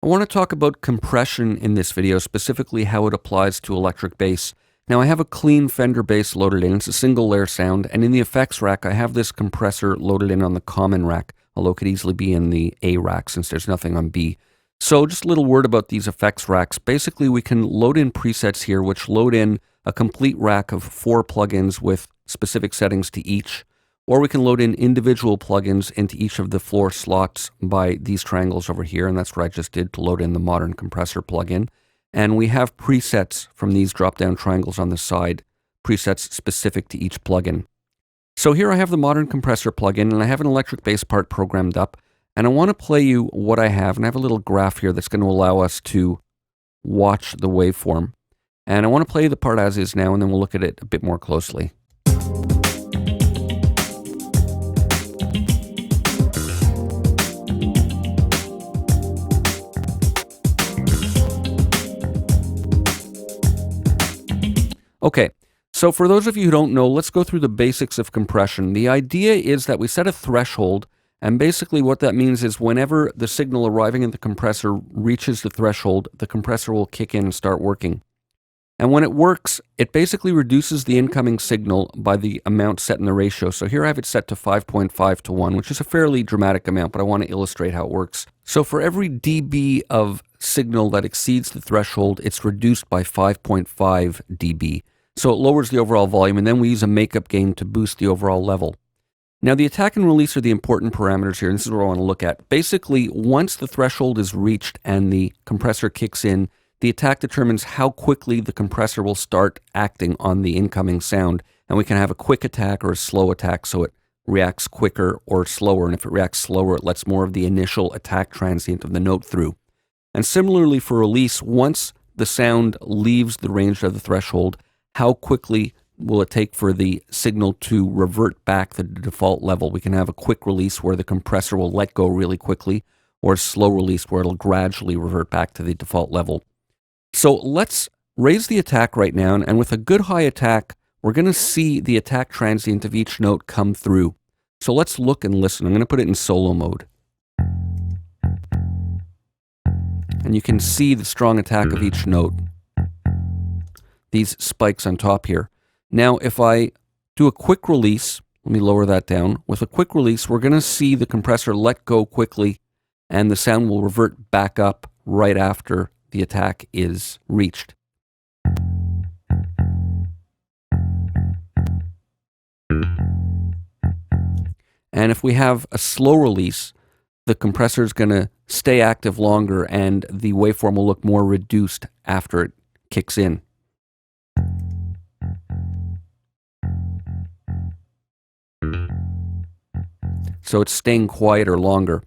I want to talk about compression in this video, specifically how it applies to electric bass. Now I have a clean Fender bass loaded in, it's a single layer sound, and in the effects rack I have this compressor loaded in on the common rack, although it could easily be in the A rack since there's nothing on B. So just a little word about these effects racks. Basically we can load in presets here which load in a complete rack of 4 plugins with specific settings to each. Or we can load in individual plugins into each of the floor slots by these triangles over here, and that's what I just did to load in the modern compressor plugin. And we have presets from these drop-down triangles on the side, presets specific to each plugin. So here I have the modern compressor plugin, and I have an electric bass part programmed up, and I want to play you what I have, and I have a little graph here that's going to allow us to watch the waveform. And I want to play the part as is now, and then we'll look at it a bit more closely. Okay, so for those of you who don't know, let's go through the basics of compression. The idea is that we set a threshold, and basically what that means is whenever the signal arriving at the compressor reaches the threshold, the compressor will kick in and start working. And when it works, it basically reduces the incoming signal by the amount set in the ratio. So here I have it set to 5.5 to 1, which is a fairly dramatic amount, but I want to illustrate how it works. So for every dB of signal that exceeds the threshold, it's reduced by 5.5 dB. So it lowers the overall volume, and then we use a makeup gain to boost the overall level. Now the attack and release are the important parameters here, and this is what I want to look at. Basically, once the threshold is reached and the compressor kicks in, the attack determines how quickly the compressor will start acting on the incoming sound. And we can have a quick attack or a slow attack, so it reacts quicker or slower. And if it reacts slower, it lets more of the initial attack transient of the note through. And similarly for release, once the sound leaves the range of the threshold, how quickly will it take for the signal to revert back to the default level? We can have a quick release where the compressor will let go really quickly, or a slow release where it'll gradually revert back to the default level. So let's raise the attack right now, and with a good high attack, we're going to see the attack transient of each note come through. So let's look and listen. I'm going to put it in solo mode. And you can see the strong attack of each note. These spikes on top here. Now, if I do a quick release, let me lower that down. With a quick release, we're going to see the compressor let go quickly, and the sound will revert back up right after the attack is reached. And if we have a slow release, the compressor is going to stay active longer, and the waveform will look more reduced after it kicks in. So it's staying quieter longer.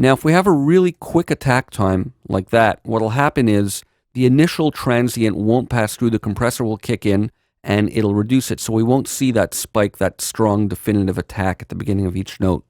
Now, if we have a really quick attack time like that, what'll happen is the initial transient won't pass through, the compressor will kick in, and it'll reduce it. So we won't see that spike, that strong definitive attack at the beginning of each note.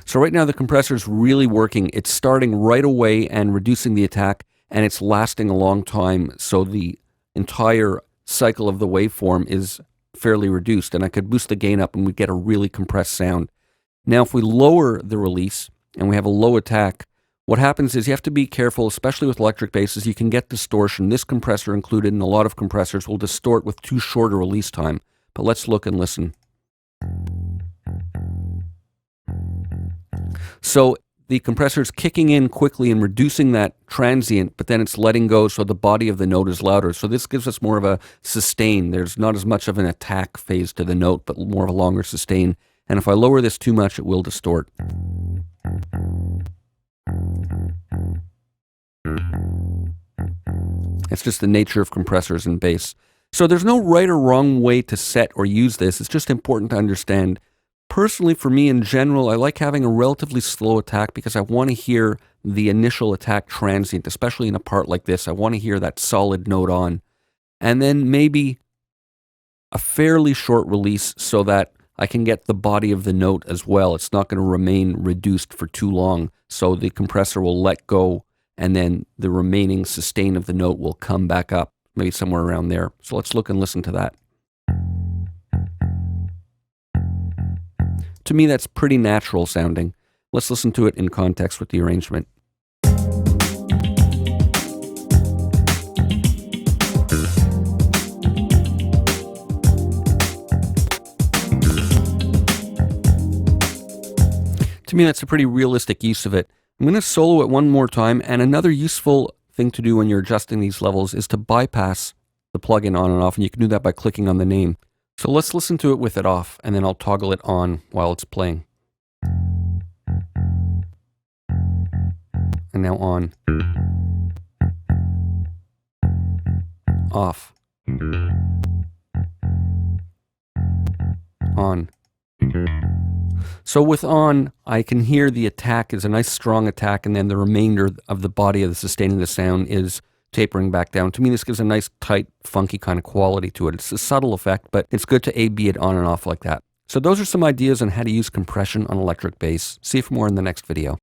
So right now the compressor is really working. It's starting right away and reducing the attack, and it's lasting a long time. So the entire cycle of the waveform is fairly reduced, and I could boost the gain up and we'd get a really compressed sound. Now if we lower the release and we have a low attack, what happens is you have to be careful, especially with electric basses. You can get distortion. This compressor included, and a lot of compressors will distort with too short a release time. But let's look and listen. So the compressor is kicking in quickly and reducing that transient, but then it's letting go, so the body of the note is louder. So this gives us more of a sustain. There's not as much of an attack phase to the note, but more of a longer sustain. And if I lower this too much, it will distort. It's just the nature of compressors and bass. So there's no right or wrong way to set or use this. It's just important to understand. Personally, for me in general, I like having a relatively slow attack because I want to hear the initial attack transient, especially in a part like this. I want to hear that solid note on. And then maybe a fairly short release so that I can get the body of the note as well. It's not going to remain reduced for too long, so the compressor will let go, and then the remaining sustain of the note will come back up, maybe somewhere around there. So let's look and listen to that. To me, that's pretty natural sounding. Let's listen to it in context with the arrangement. To me, that's a pretty realistic use of it. I'm going to solo it one more time, and another useful thing to do when you're adjusting these levels is to bypass the plugin on and off, and you can do that by clicking on the name. So let's listen to it with it off, and then I'll toggle it on while it's playing. And now on. Off. On. So with on, I can hear the attack is a nice strong attack, and then the remainder of the body of the sustaining the sound is tapering back down. To me, this gives a nice, tight, funky kind of quality to it. It's a subtle effect, but it's good to A-B it on and off like that. So those are some ideas on how to use compression on electric bass. See you for more in the next video.